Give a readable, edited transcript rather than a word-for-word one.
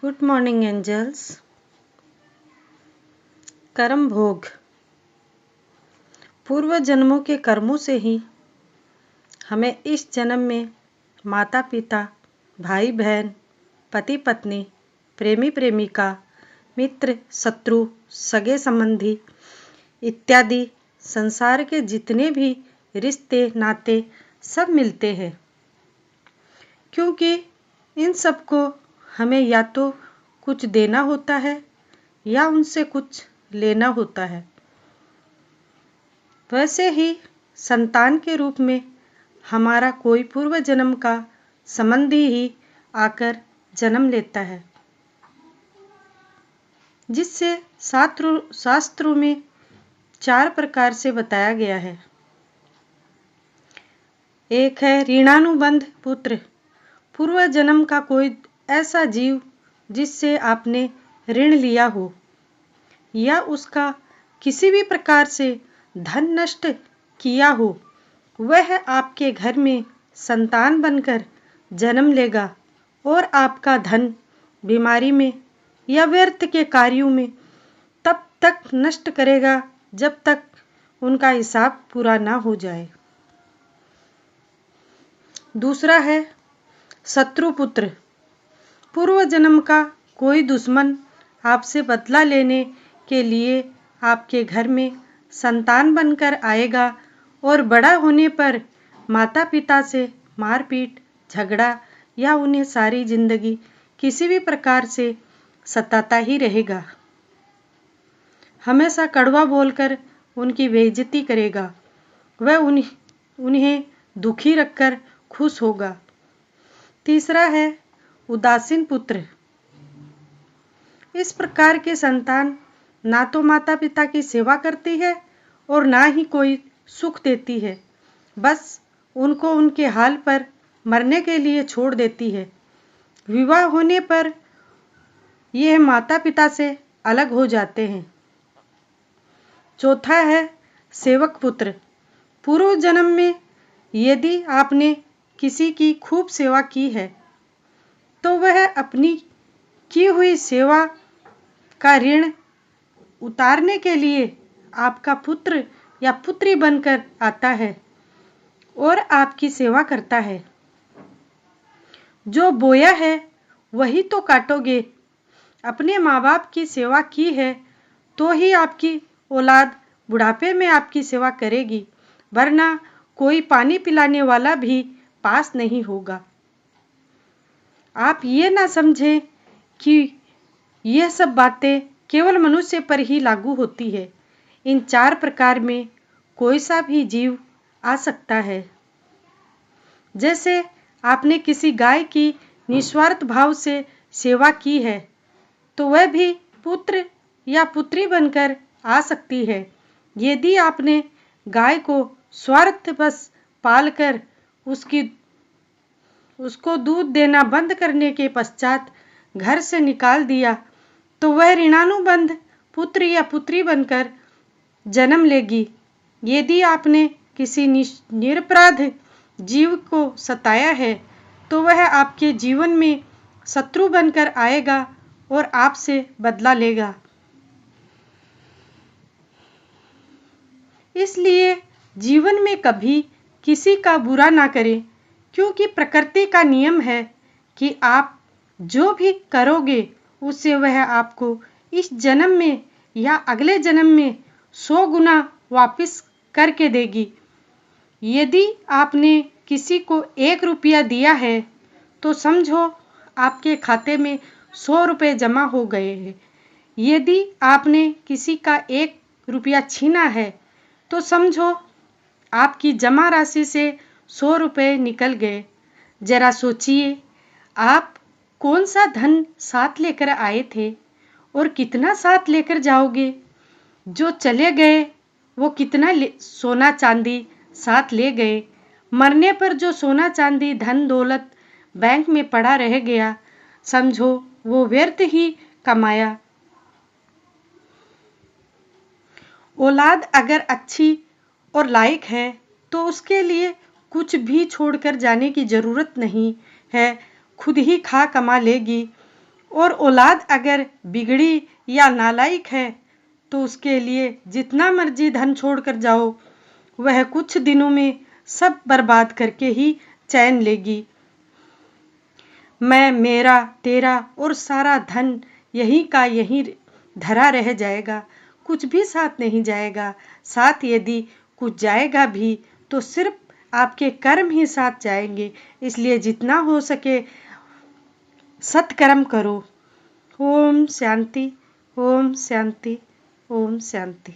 Good morning angels. कर्म भोग। पूर्व जन्मों के कर्मों से ही हमें इस जन्म में माता पिता, भाई बहन, पति पत्नी, प्रेमी प्रेमिका, मित्र शत्रु, सगे संबंधी इत्यादि संसार के जितने भी रिश्ते नाते सब मिलते हैं, क्योंकि इन सबको हमें या तो कुछ देना होता है या उनसे कुछ लेना होता है। वैसे ही संतान के रूप में हमारा कोई पूर्व जन्म का संबंधी ही आकर जन्म लेता है, जिससे शास्त्रों में 4 प्रकार से बताया गया है। एक है ऋणानुबंध पुत्र। पूर्व जन्म का कोई ऐसा जीव जिससे आपने ऋण लिया हो या उसका किसी भी प्रकार से धन नष्ट किया हो, वह आपके घर में संतान बनकर जन्म लेगा और आपका धन बीमारी में या व्यर्थ के कार्यों में तब तक नष्ट करेगा जब तक उनका हिसाब पूरा ना हो जाए। दूसरा है शत्रुपुत्र। पूर्व जन्म का कोई दुश्मन आपसे बदला लेने के लिए आपके घर में संतान बनकर आएगा और बड़ा होने पर माता पिता से मारपीट, झगड़ा या उन्हें सारी जिंदगी किसी भी प्रकार से सताता ही रहेगा। हमेशा कड़वा बोलकर उनकी बेइज्जती करेगा। वह उन्हें दुखी रखकर खुश होगा। तीसरा है उदासीन पुत्र। इस प्रकार के संतान ना तो माता पिता की सेवा करती है और ना ही कोई सुख देती है, बस उनको उनके हाल पर मरने के लिए छोड़ देती है। विवाह होने पर यह माता पिता से अलग हो जाते हैं। चौथा है सेवक पुत्र। पूर्व जन्म में यदि आपने किसी की खूब सेवा की है तो वह अपनी की हुई सेवा का ऋण उतारने के लिए आपका पुत्र या पुत्री बनकर आता है और आपकी सेवा करता है। जो बोया है वही तो काटोगे। अपने माँ बाप की सेवा की है तो ही आपकी औलाद बुढ़ापे में आपकी सेवा करेगी, वरना कोई पानी पिलाने वाला भी पास नहीं होगा। आप ये ना समझें कि यह सब बातें केवल मनुष्य पर ही लागू होती है। इन 4 प्रकार में कोई सा भी जीव आ सकता है। जैसे आपने किसी गाय की निस्वार्थ भाव से सेवा की है तो वह भी पुत्र या पुत्री बनकर आ सकती है। यदि आपने गाय को स्वार्थवश पालकर उसको दूध देना बंद करने के पश्चात घर से निकाल दिया तो वह ऋणानुबंध पुत्र या पुत्री बनकर जन्म लेगी। यदि आपने किसी निरपराध जीव को सताया है तो वह आपके जीवन में शत्रु बनकर आएगा और आपसे बदला लेगा। इसलिए जीवन में कभी किसी का बुरा ना करें, क्योंकि प्रकृति का नियम है कि आप जो भी करोगे उससे वह आपको इस जन्म में या अगले जन्म में 100 गुना वापस करके देगी। यदि आपने किसी को 1 रुपया दिया है तो समझो आपके खाते में 100 रुपये जमा हो गए हैं। यदि आपने किसी का 1 रुपया छीना है तो समझो आपकी जमा राशि से 100 रुपये निकल गए। जरा सोचिए, आप कौन सा धन साथ लेकर आए थे और कितना साथ लेकर जाओगे। जो चले गए वो कितना सोना चांदी साथ ले गए। मरने पर जो सोना चांदी धन दौलत बैंक में पड़ा रह गया, समझो वो व्यर्थ ही कमाया। औलाद अगर अच्छी और लायक है तो उसके लिए कुछ भी छोड़कर जाने की जरूरत नहीं है, खुद ही खा कमा लेगी और औलाद अगर बिगड़ी या नालायक है तो उसके लिए जितना मर्जी धन छोड़कर जाओ, वह कुछ दिनों में सब बर्बाद करके ही चैन लेगी। मैं, मेरा, तेरा और सारा धन यहीं का यहीं धरा रह जाएगा, कुछ भी साथ नहीं जाएगा। साथ यदि कुछ जाएगा भी तो सिर्फ आपके कर्म ही साथ जाएंगे। इसलिए जितना हो सके सत्कर्म करो। ओम शांति, ओम शांति, ओम शांति।